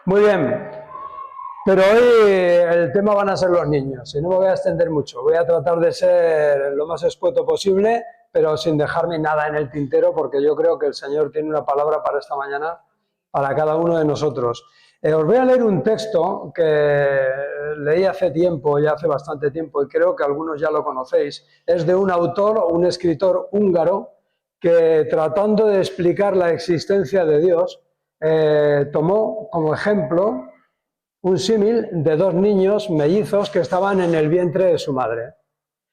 Muy bien, pero hoy el tema van a ser los niños y no me voy a extender mucho. Voy a tratar de ser lo más escueto posible, pero sin dejarme nada en el tintero, porque yo creo que el Señor tiene una palabra para esta mañana, para cada uno de nosotros. Os voy a leer un texto que leí hace tiempo, ya hace bastante tiempo, y creo que algunos ya lo conocéis. Es de un autor, un escritor húngaro, que tratando de explicar la existencia de Dios, tomó como ejemplo un símil de dos niños mellizos que estaban en el vientre de su madre.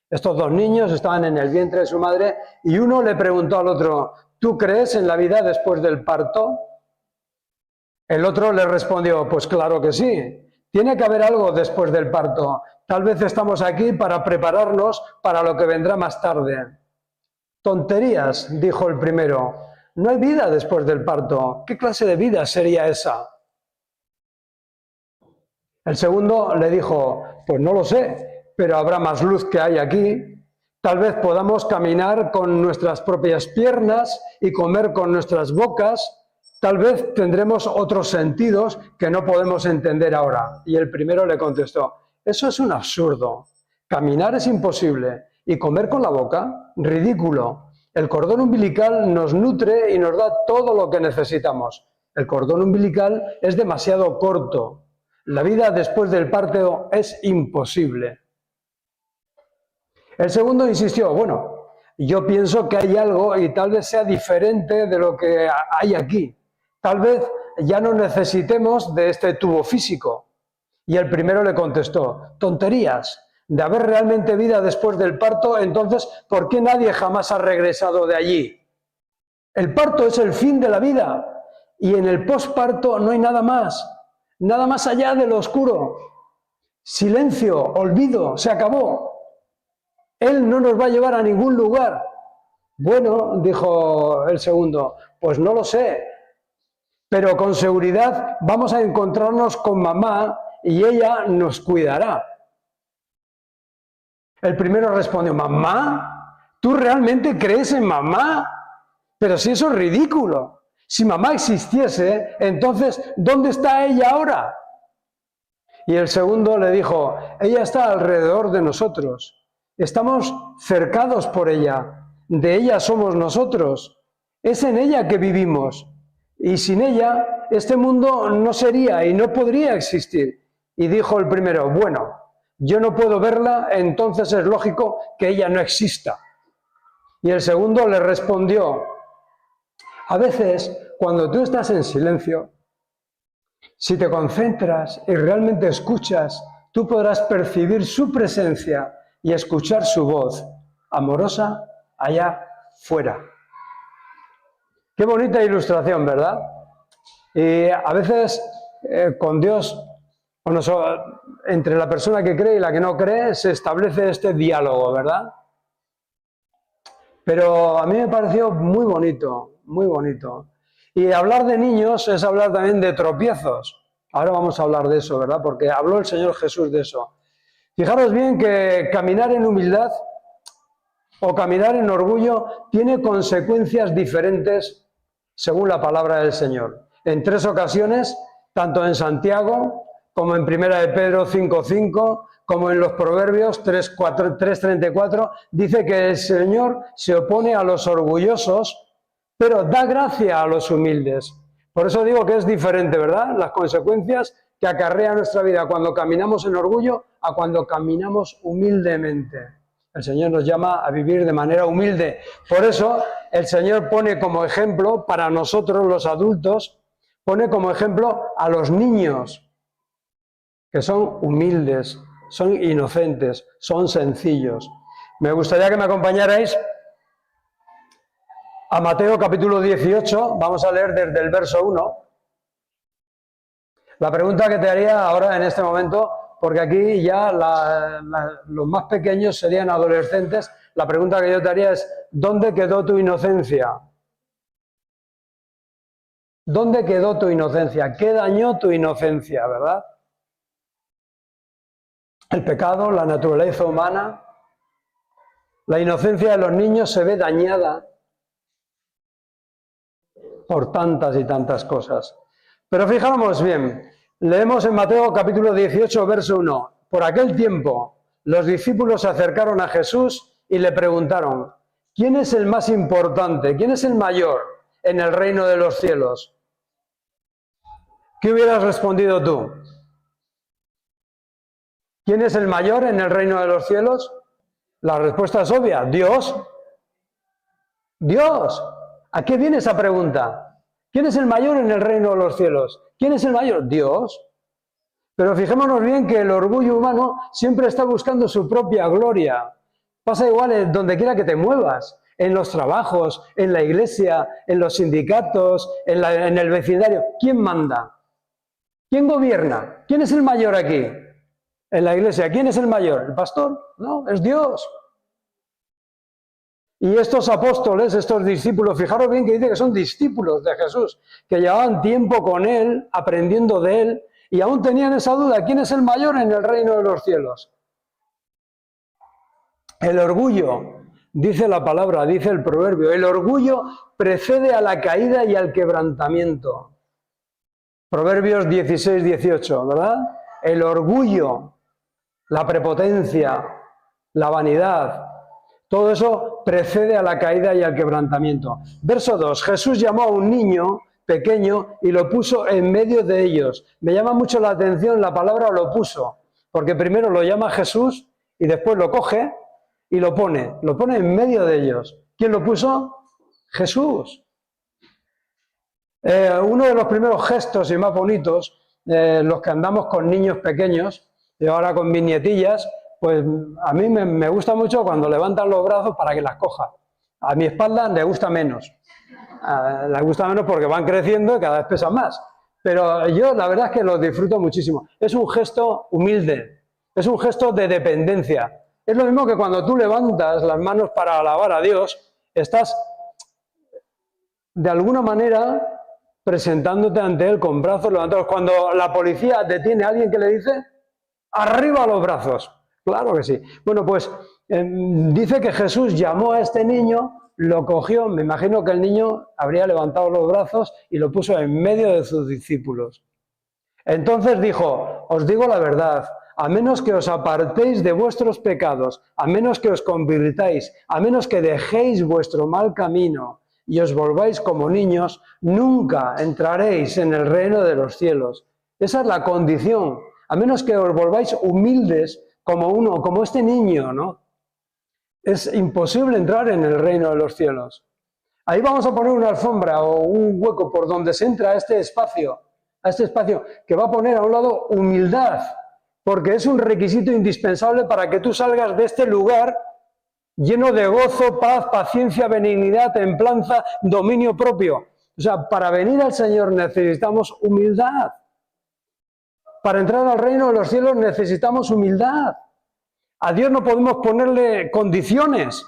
Estos dos niños estaban en el vientre de su madre y uno le preguntó al otro: ¿tú crees en la vida después del parto? El otro le respondió: pues claro que sí, tiene que haber algo después del parto. Tal vez estamos aquí para prepararnos para lo que vendrá más tarde. Tonterías, dijo el primero. No hay vida después del parto. ¿Qué clase de vida sería esa? El segundo le dijo: pues no lo sé, pero habrá más luz que hay aquí. Tal vez podamos caminar con nuestras propias piernas y comer con nuestras bocas. Tal vez tendremos otros sentidos que no podemos entender ahora. Y el primero le contestó: eso es un absurdo. Caminar es imposible. ¿Y comer con la boca? Ridículo. El cordón umbilical nos nutre y nos da todo lo que necesitamos. El cordón umbilical es demasiado corto. La vida después del parto es imposible. El segundo insistió: bueno, yo pienso que hay algo y tal vez sea diferente de lo que hay aquí. Tal vez ya no necesitemos de este tubo físico. Y el primero le contestó: tonterías. De haber realmente vida después del parto, entonces, ¿por qué nadie jamás ha regresado de allí? El parto es el fin de la vida y en el posparto no hay nada más allá de lo oscuro. Silencio, olvido, se acabó. Él no nos va a llevar a ningún lugar. Bueno, dijo el segundo, pues no lo sé, pero con seguridad vamos a encontrarnos con mamá y ella nos cuidará. El primero respondió: ¿mamá? ¿Tú realmente crees en mamá? Pero si eso es ridículo. Si mamá existiese, entonces, ¿dónde está ella ahora? Y el segundo le dijo: ella está alrededor de nosotros. Estamos cercados por ella. De ella somos nosotros. Es en ella que vivimos. Y sin ella, este mundo no sería y no podría existir. Y dijo el primero: bueno, yo no puedo verla, entonces es lógico que ella no exista. Y el segundo le respondió: a veces, cuando tú estás en silencio, si te concentras y realmente escuchas, tú podrás percibir su presencia y escuchar su voz amorosa allá fuera. Qué bonita ilustración, ¿verdad? Y a veces con Dios, entre la persona que cree y la que no cree, se establece este diálogo, ¿verdad? Pero a mí me pareció muy bonito, muy bonito. Y hablar de niños es hablar también de tropiezos. Ahora vamos a hablar de eso, ¿verdad? Porque habló el Señor Jesús de eso. Fijaros bien que caminar en humildad o caminar en orgullo tiene consecuencias diferentes según la palabra del Señor. En 3 ocasiones, tanto en Santiago como en 1 de Pedro 5:5, como en los Proverbios 3:34, dice que el Señor se opone a los orgullosos, pero da gracia a los humildes. Por eso digo que es diferente, ¿verdad? Las consecuencias que acarrea nuestra vida cuando caminamos en orgullo a cuando caminamos humildemente. El Señor nos llama a vivir de manera humilde. Por eso el Señor pone como ejemplo para nosotros los adultos, pone como ejemplo a los niños, que son humildes, son inocentes, son sencillos. Me gustaría que me acompañarais a Mateo capítulo 18, vamos a leer desde el verso 1. La pregunta que te haría ahora en este momento, porque aquí ya los más pequeños serían adolescentes, la pregunta que yo te haría es: ¿dónde quedó tu inocencia? ¿Dónde quedó tu inocencia? ¿Qué dañó tu inocencia, verdad? El pecado, la naturaleza humana, la inocencia de los niños se ve dañada por tantas y tantas cosas. Pero fijámonos bien, Leemos en Mateo capítulo 18, verso 1. Por aquel tiempo, los discípulos se acercaron a Jesús y le preguntaron, ¿quién es el más importante? ¿Quién es el mayor en el reino de los cielos? ¿Qué hubieras respondido tú? ¿Quién es el mayor en el reino de los cielos? La respuesta es obvia, Dios. Dios. ¿A qué viene esa pregunta? ¿Quién es el mayor en el reino de los cielos? ¿Quién es el mayor? Dios. Pero fijémonos bien que el orgullo humano siempre está buscando su propia gloria. Pasa igual donde quiera que te muevas, en los trabajos, en la iglesia, en los sindicatos, en el vecindario. ¿Quién manda? ¿Quién gobierna? ¿Quién es el mayor aquí? En la iglesia, ¿quién es el mayor? ¿El pastor? No, es Dios. Y estos apóstoles, estos discípulos, fijaros bien que dice que son discípulos de Jesús, que llevaban tiempo con Él, aprendiendo de Él, y aún tenían esa duda, ¿quién es el mayor en el reino de los cielos? El orgullo, dice la palabra, dice el proverbio, el orgullo precede a la caída y al quebrantamiento. Proverbios 16, 18, ¿verdad? El orgullo, la prepotencia, la vanidad, todo eso precede a la caída y al quebrantamiento. Verso 2. Jesús llamó a un niño pequeño y lo puso en medio de ellos. Me llama mucho la atención la palabra lo puso, porque primero lo llama Jesús y después lo coge y lo pone en medio de ellos. ¿Quién lo puso? Jesús. Uno de los primeros gestos y más bonitos, los que andamos con niños pequeños, y ahora con mis nietillas, pues a mí me gusta mucho cuando levantan los brazos para que las coja. A mi espalda le gusta menos. Les gusta menos porque van creciendo y cada vez pesan más. Pero yo la verdad es que los disfruto muchísimo. Es un gesto humilde, es un gesto de dependencia. Es lo mismo que cuando tú levantas las manos para alabar a Dios, estás de alguna manera presentándote ante Él con brazos levantados. Cuando la policía detiene a alguien, ¿qué le dice? ¡Arriba los brazos! Claro que sí. Bueno, pues dice que Jesús llamó a este niño, lo cogió, me imagino que el niño habría levantado los brazos y lo puso en medio de sus discípulos. Entonces dijo, os digo la verdad, a menos que os apartéis de vuestros pecados, a menos que os convirtáis, a menos que dejéis vuestro mal camino y os volváis como niños, nunca entraréis en el reino de los cielos. Esa es la condición, a menos que os volváis humildes como este niño, ¿no? Es imposible entrar en el reino de los cielos. Ahí vamos a poner una alfombra o un hueco por donde se entra a este espacio que va a poner a un lado humildad, porque es un requisito indispensable para que tú salgas de este lugar lleno de gozo, paz, paciencia, benignidad, templanza, dominio propio. O sea, para venir al Señor necesitamos humildad. Para entrar al reino de los cielos necesitamos humildad. A Dios no podemos ponerle condiciones.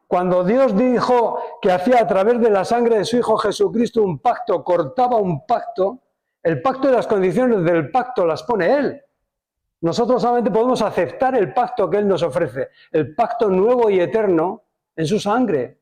Cuando Dios dijo que hacía a través de la sangre de su Hijo Jesucristo un pacto, cortaba un pacto, el pacto y las condiciones del pacto las pone Él. Nosotros solamente podemos aceptar el pacto que Él nos ofrece, el pacto nuevo y eterno en su sangre.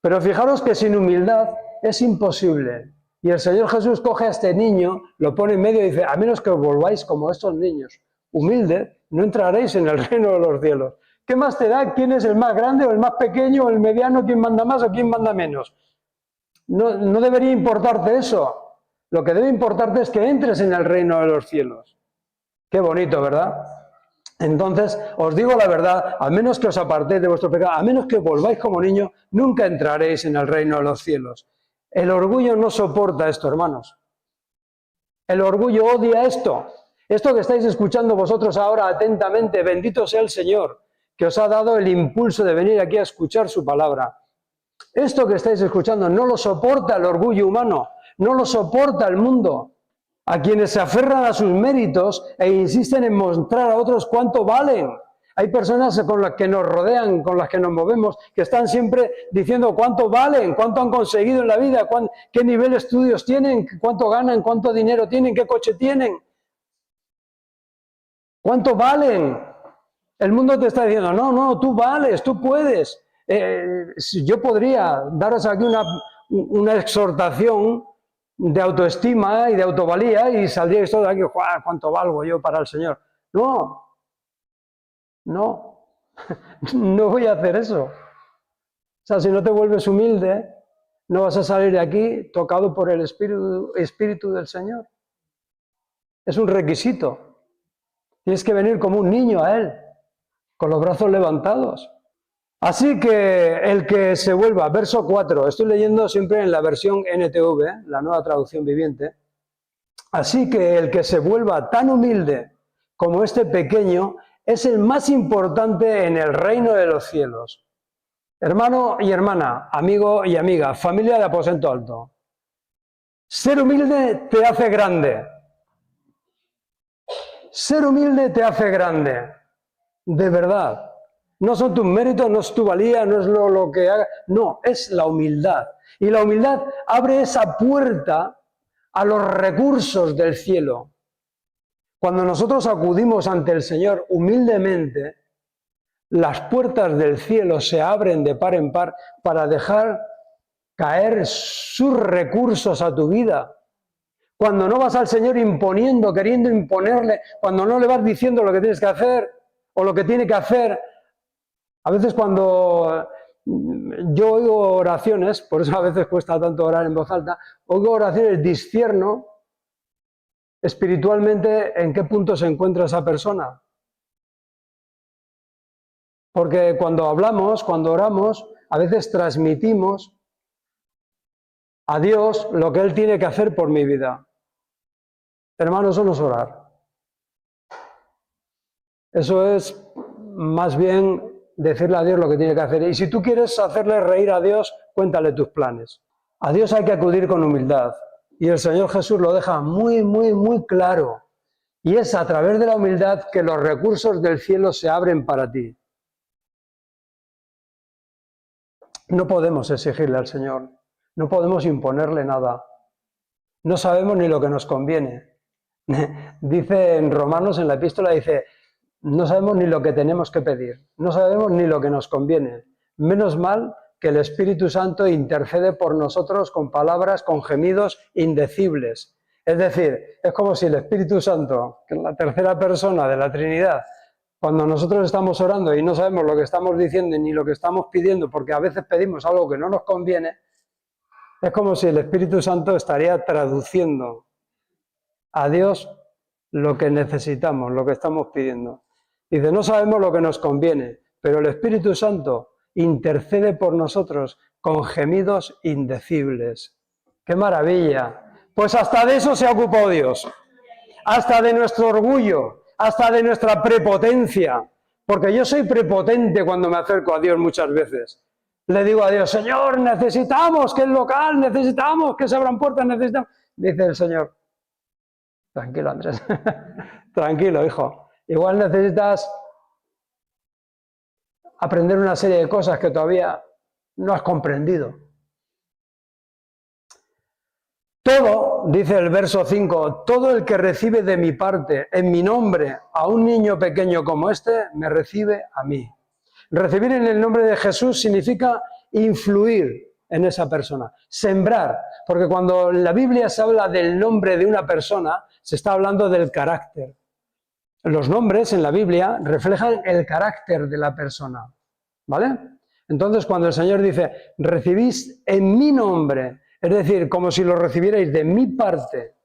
Pero fijaros que sin humildad es imposible. Y el Señor Jesús coge a este niño, lo pone en medio y dice, a menos que os volváis como estos niños, humildes, no entraréis en el reino de los cielos. ¿Qué más te da quién es el más grande o el más pequeño o el mediano, quién manda más o quién manda menos? No debería importarte eso. Lo que debe importarte es que entres en el reino de los cielos. Qué bonito, ¿verdad? Entonces, os digo la verdad, a menos que os apartéis de vuestro pecado, a menos que volváis como niños, nunca entraréis en el reino de los cielos. El orgullo no soporta esto, hermanos. El orgullo odia esto. Esto que estáis escuchando vosotros ahora atentamente, bendito sea el Señor, que os ha dado el impulso de venir aquí a escuchar su palabra. Esto que estáis escuchando no lo soporta el orgullo humano, no lo soporta el mundo. A quienes se aferran a sus méritos e insisten en mostrar a otros cuánto valen. Hay personas con las que nos rodean, con las que nos movemos, que están siempre diciendo cuánto valen, cuánto han conseguido en la vida, qué nivel de estudios tienen, cuánto ganan, cuánto dinero tienen, qué coche tienen. ¿Cuánto valen? El mundo te está diciendo, no, tú vales, tú puedes. Yo podría daros aquí una exhortación de autoestima y de autovalía y saldríais todos de aquí, ¿cuánto valgo yo para el Señor? No, no, no voy a hacer eso. O sea, si no te vuelves humilde, no vas a salir de aquí tocado por el Espíritu del Señor. Es un requisito. Tienes que venir como un niño a Él, con los brazos levantados. Así que el que se vuelva, verso 4, estoy leyendo siempre en la versión NTV, la nueva traducción viviente. Así que el que se vuelva tan humilde como este pequeño es el más importante en el reino de los cielos. Hermano y hermana, amigo y amiga, familia de Aposento Alto. Ser humilde te hace grande. Ser humilde te hace grande. De verdad. No son tus méritos, no es tu valía, no es lo que hagas. No, es la humildad. Y la humildad abre esa puerta a los recursos del cielo. Cuando nosotros acudimos ante el Señor humildemente, las puertas del cielo se abren de par en par para dejar caer sus recursos a tu vida. Cuando no vas al Señor imponiendo, queriendo imponerle, cuando no le vas diciendo lo que tienes que hacer o lo que tiene que hacer. A veces cuando yo oigo oraciones, por eso a veces cuesta tanto orar en voz alta, oigo oraciones, discierno espiritualmente en qué punto se encuentra esa persona. Porque cuando hablamos, cuando oramos, a veces transmitimos a Dios lo que Él tiene que hacer por mi vida. Hermano, eso no es orar. Eso es más bien decirle a Dios lo que tiene que hacer. Y si tú quieres hacerle reír a Dios, cuéntale tus planes. A Dios hay que acudir con humildad. Y el Señor Jesús lo deja muy, muy, muy claro. Y es a través de la humildad que los recursos del cielo se abren para ti. No podemos exigirle al Señor. No podemos imponerle nada. No sabemos ni lo que nos conviene. Dice en Romanos, en la epístola, dice, no sabemos ni lo que tenemos que pedir. No sabemos ni lo que nos conviene. Menos mal que el Espíritu Santo intercede por nosotros con palabras, con gemidos indecibles. Es decir, es como si el Espíritu Santo, que es la tercera persona de la Trinidad, cuando nosotros estamos orando y no sabemos lo que estamos diciendo ni lo que estamos pidiendo, porque a veces pedimos algo que no nos conviene, es como si el Espíritu Santo estaría traduciendo a Dios lo que necesitamos, lo que estamos pidiendo. Dice, no sabemos lo que nos conviene, pero el Espíritu Santo intercede por nosotros con gemidos indecibles. ¡Qué maravilla! Pues hasta de eso se ha ocupado Dios, hasta de nuestro orgullo, hasta de nuestra prepotencia, porque yo soy prepotente cuando me acerco a Dios muchas veces. Le digo a Dios, Señor, necesitamos que el local, necesitamos que se abran puertas, necesitamos. Dice el Señor, tranquilo Andrés, tranquilo hijo, igual necesitas aprender una serie de cosas que todavía no has comprendido. Todo, dice el verso 5, todo el que recibe de mi parte, en mi nombre, a un niño pequeño como este, me recibe a mí. Recibir en el nombre de Jesús significa influir en esa persona, sembrar, porque cuando en la Biblia se habla del nombre de una persona, se está hablando del carácter. Los nombres en la Biblia reflejan el carácter de la persona, ¿vale? Entonces, cuando el Señor dice, recibís en mi nombre, es decir, como si lo recibierais de mi parte,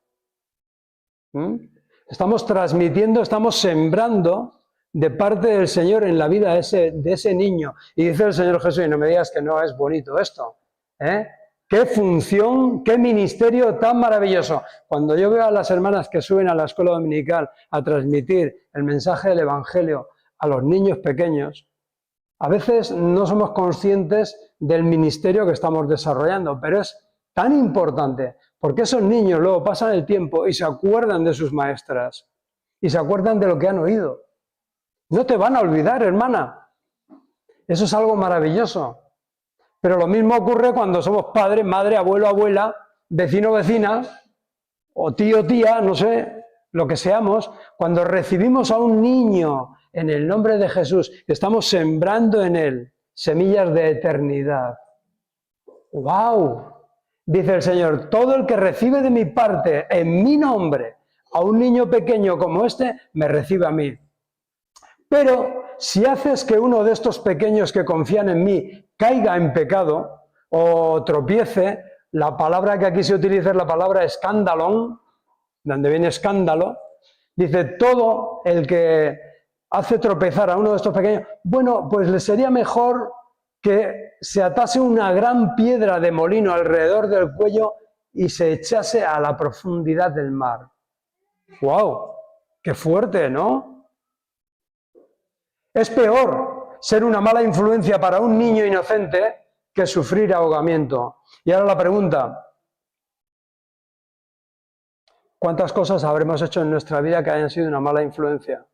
estamos transmitiendo, estamos sembrando de parte del Señor en la vida de ese niño. Y dice el Señor Jesús, y no me digas que no es bonito esto, qué función, qué ministerio tan maravilloso. Cuando yo veo a las hermanas que suben a la escuela dominical a transmitir el mensaje del Evangelio a los niños pequeños, a veces no somos conscientes del ministerio que estamos desarrollando, pero es tan importante, porque esos niños luego pasan el tiempo y se acuerdan de sus maestras, y se acuerdan de lo que han oído. No te van a olvidar, hermana. Eso es algo maravilloso. Pero lo mismo ocurre cuando somos padre, madre, abuelo, abuela, vecino, vecina, o tío, tía, no sé, lo que seamos. Cuando recibimos a un niño en el nombre de Jesús, estamos sembrando en él semillas de eternidad. ¡Wow! Dice el Señor, todo el que recibe de mi parte en mi nombre a un niño pequeño como este, me recibe a mí. Pero si haces que uno de estos pequeños que confían en mí caiga en pecado o tropiece, la palabra que aquí se utiliza es la palabra escandalón, donde viene escándalo, dice todo el que hace tropezar a uno de estos pequeños, bueno, pues le sería mejor que se atase una gran piedra de molino alrededor del cuello y se echase a la profundidad del mar. ¡Wow! ¡Qué fuerte!, ¿no? Es peor ser una mala influencia para un niño inocente que sufrir ahogamiento. Y ahora la pregunta, ¿cuántas cosas habremos hecho en nuestra vida que hayan sido una mala influencia?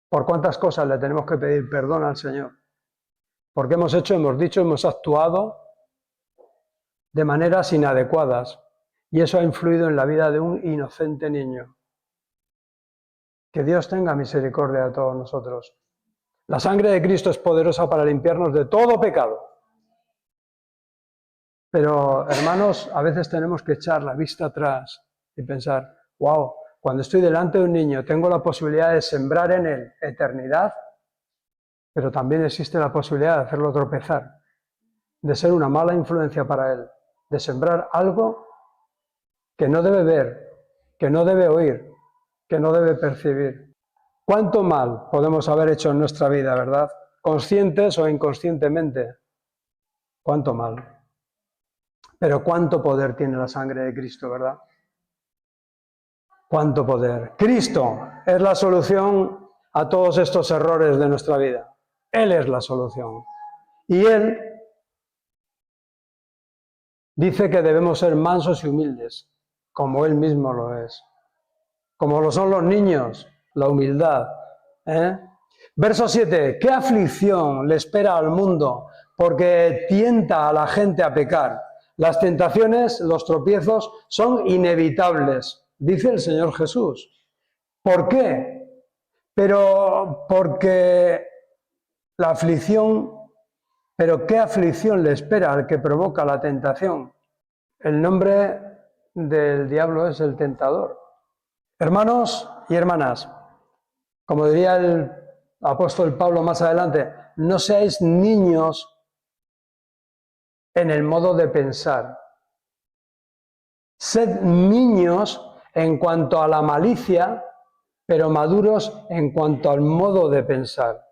¿Por cuántas cosas le tenemos que pedir perdón al Señor? Porque hemos hecho, hemos dicho, hemos actuado de maneras inadecuadas. Y eso ha influido en la vida de un inocente niño. Que Dios tenga misericordia de todos nosotros. La sangre de Cristo es poderosa para limpiarnos de todo pecado. Pero, hermanos, a veces tenemos que echar la vista atrás y pensar, wow, cuando estoy delante de un niño tengo la posibilidad de sembrar en él eternidad, pero también existe la posibilidad de hacerlo tropezar, de ser una mala influencia para él, de sembrar algo que no debe ver, que no debe oír, que no debe percibir. ¿Cuánto mal podemos haber hecho en nuestra vida, verdad? Conscientes o inconscientemente. ¿Cuánto mal? Pero cuánto poder tiene la sangre de Cristo, ¿verdad? ¿Cuánto poder? Cristo es la solución a todos estos errores de nuestra vida. Él es la solución. Y Él dice que debemos ser mansos y humildes, como Él mismo lo es. Como lo son los niños, la humildad. Verso 7. ¿Qué aflicción le espera al mundo? Porque tienta a la gente a pecar. Las tentaciones, los tropiezos son inevitables, dice el Señor Jesús. ¿Por qué? Pero porque la aflicción, pero ¿qué aflicción le espera al que provoca la tentación? El nombre del diablo es el tentador. Hermanos y hermanas, como diría el apóstol Pablo más adelante, no seáis niños en el modo de pensar. Sed niños en cuanto a la malicia, pero maduros en cuanto al modo de pensar.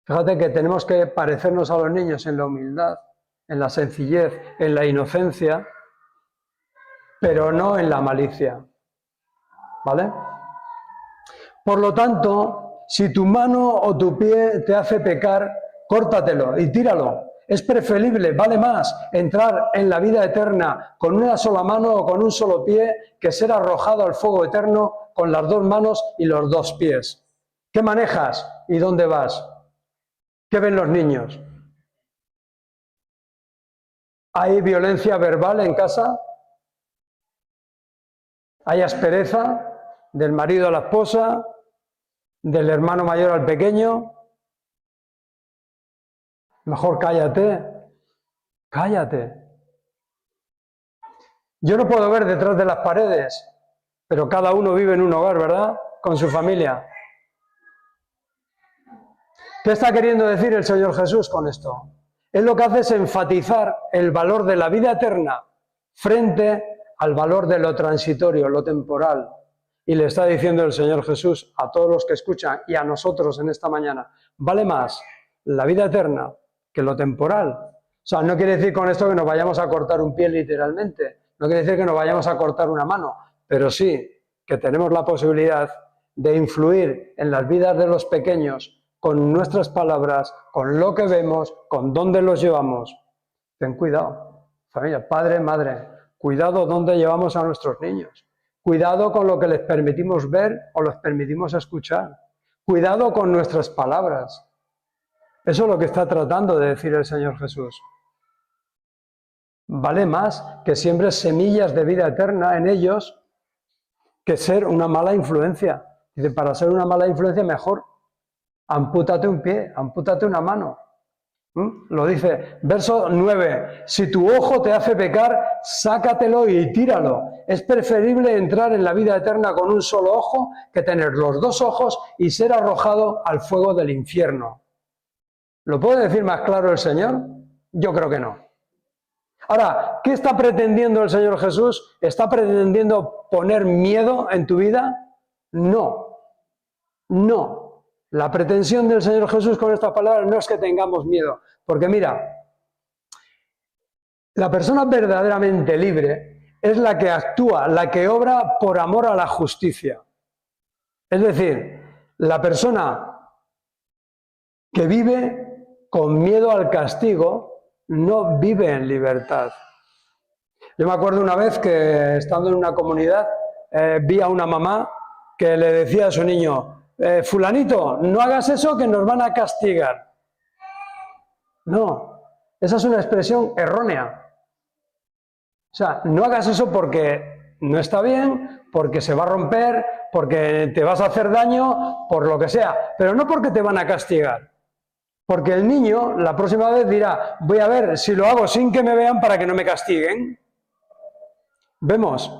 Fíjate que tenemos que parecernos a los niños en la humildad, en la sencillez, en la inocencia, pero no en la malicia. ¿Vale? Por lo tanto, si tu mano o tu pie te hace pecar, córtatelo y tíralo. Es preferible, vale más, entrar en la vida eterna con una sola mano o con un solo pie que ser arrojado al fuego eterno con las dos manos y los dos pies. ¿Qué manejas y dónde vas? ¿Qué ven los niños? ¿Hay violencia verbal en casa? ¿Hay aspereza del marido a la esposa? ¿Del hermano mayor al pequeño? Mejor cállate, cállate. Yo no puedo ver detrás de las paredes, pero cada uno vive en un hogar, ¿verdad? Con su familia. ¿Qué está queriendo decir el Señor Jesús con esto? Él lo que hace es enfatizar el valor de la vida eterna frente al valor de lo transitorio, lo temporal. Y le está diciendo el Señor Jesús a todos los que escuchan y a nosotros en esta mañana, vale más la vida eterna que lo temporal. O sea, no quiere decir con esto que nos vayamos a cortar un pie literalmente, no quiere decir que nos vayamos a cortar una mano, pero sí que tenemos la posibilidad de influir en las vidas de los pequeños con nuestras palabras, con lo que vemos, con dónde los llevamos. Ten cuidado, familia, padre, madre, cuidado dónde llevamos a nuestros niños. Cuidado con lo que les permitimos ver o les permitimos escuchar. Cuidado con nuestras palabras. Eso es lo que está tratando de decir el Señor Jesús. Vale más que siembres semillas de vida eterna en ellos que ser una mala influencia. Dice, para ser una mala influencia mejor ampútate un pie, ampútate una mano. Lo dice, verso 9, si tu ojo te hace pecar, sácatelo y tíralo. Es preferible entrar en la vida eterna con un solo ojo que tener los dos ojos y ser arrojado al fuego del infierno. ¿Lo puede decir más claro el Señor? Yo creo que no. Ahora, ¿qué está pretendiendo el Señor Jesús? ¿Está pretendiendo poner miedo en tu vida? No, no. La pretensión del Señor Jesús con estas palabras no es que tengamos miedo, porque mira, la persona verdaderamente libre es la que actúa, la que obra por amor a la justicia. Es decir, la persona que vive con miedo al castigo no vive en libertad. Yo me acuerdo una vez que estando en una comunidad vi a una mamá que le decía a su niño, fulanito, no hagas eso que nos van a castigar. No, esa es una expresión errónea. O sea, no hagas eso porque no está bien, porque se va a romper, porque te vas a hacer daño, por lo que sea, pero no porque te van a castigar. Porque el niño la próxima vez dirá, voy a ver si lo hago sin que me vean para que no me castiguen. Vemos,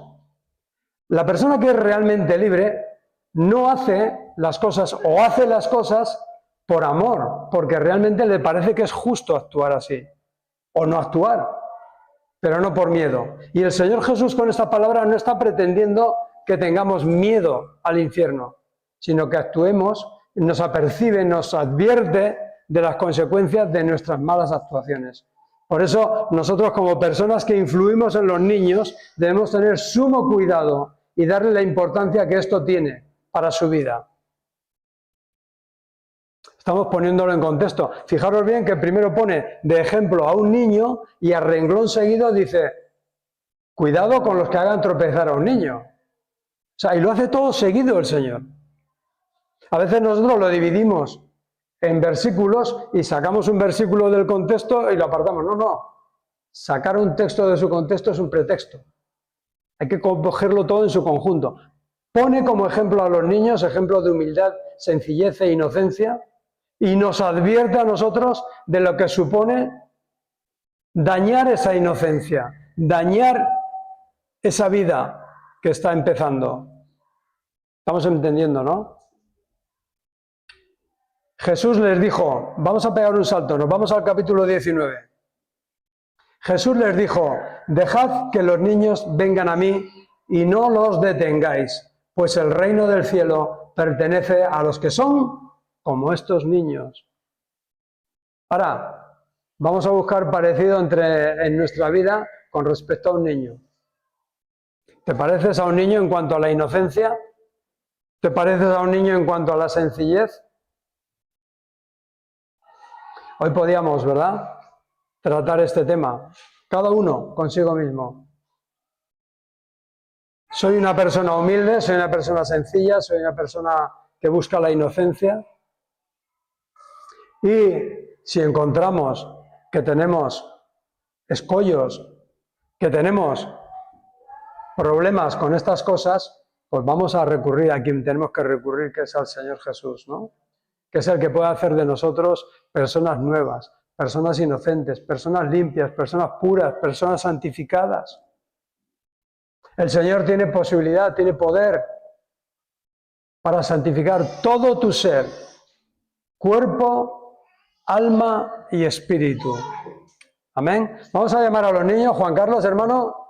la persona que es realmente libre no hace las cosas o hace las cosas por amor, porque realmente le parece que es justo actuar así, o no actuar, pero no por miedo. Y el Señor Jesús con esta palabra no está pretendiendo que tengamos miedo al infierno, sino que actuemos, nos apercibe, nos advierte de las consecuencias de nuestras malas actuaciones. Por eso nosotros como personas que influimos en los niños debemos tener sumo cuidado y darle la importancia que esto tiene para su vida. Estamos poniéndolo en contexto. Fijaros bien que primero pone de ejemplo a un niño y a renglón seguido dice, cuidado con los que hagan tropezar a un niño. O sea, y lo hace todo seguido el Señor. A veces nosotros lo dividimos en versículos y sacamos un versículo del contexto y lo apartamos. No, no. Sacar un texto de su contexto es un pretexto. Hay que cogerlo todo en su conjunto. Pone como ejemplo a los niños, ejemplos de humildad, sencillez e inocencia, y nos advierte a nosotros de lo que supone dañar esa inocencia, dañar esa vida que está empezando. Estamos entendiendo, ¿no? Jesús les dijo, vamos a pegar un salto, nos vamos al capítulo 19. Jesús les dijo, dejad que los niños vengan a mí y no los detengáis, pues el reino del cielo pertenece a los que son como estos niños. Ahora, vamos a buscar parecido en nuestra vida con respecto a un niño. ¿Te pareces a un niño en cuanto a la inocencia? ¿Te pareces a un niño en cuanto a la sencillez? Hoy podíamos, ¿verdad?, tratar este tema, cada uno consigo mismo. Soy una persona humilde, soy una persona sencilla, soy una persona que busca la inocencia. Y si encontramos que tenemos escollos, que tenemos problemas con estas cosas, pues vamos a recurrir a quien tenemos que recurrir, que es al Señor Jesús, ¿no? Que es el que puede hacer de nosotros personas nuevas, personas inocentes, personas limpias, personas puras, personas santificadas. El Señor tiene posibilidad, tiene poder para santificar todo tu ser, cuerpo, alma y espíritu. Amén. Vamos a llamar a los niños. Juan Carlos, hermano.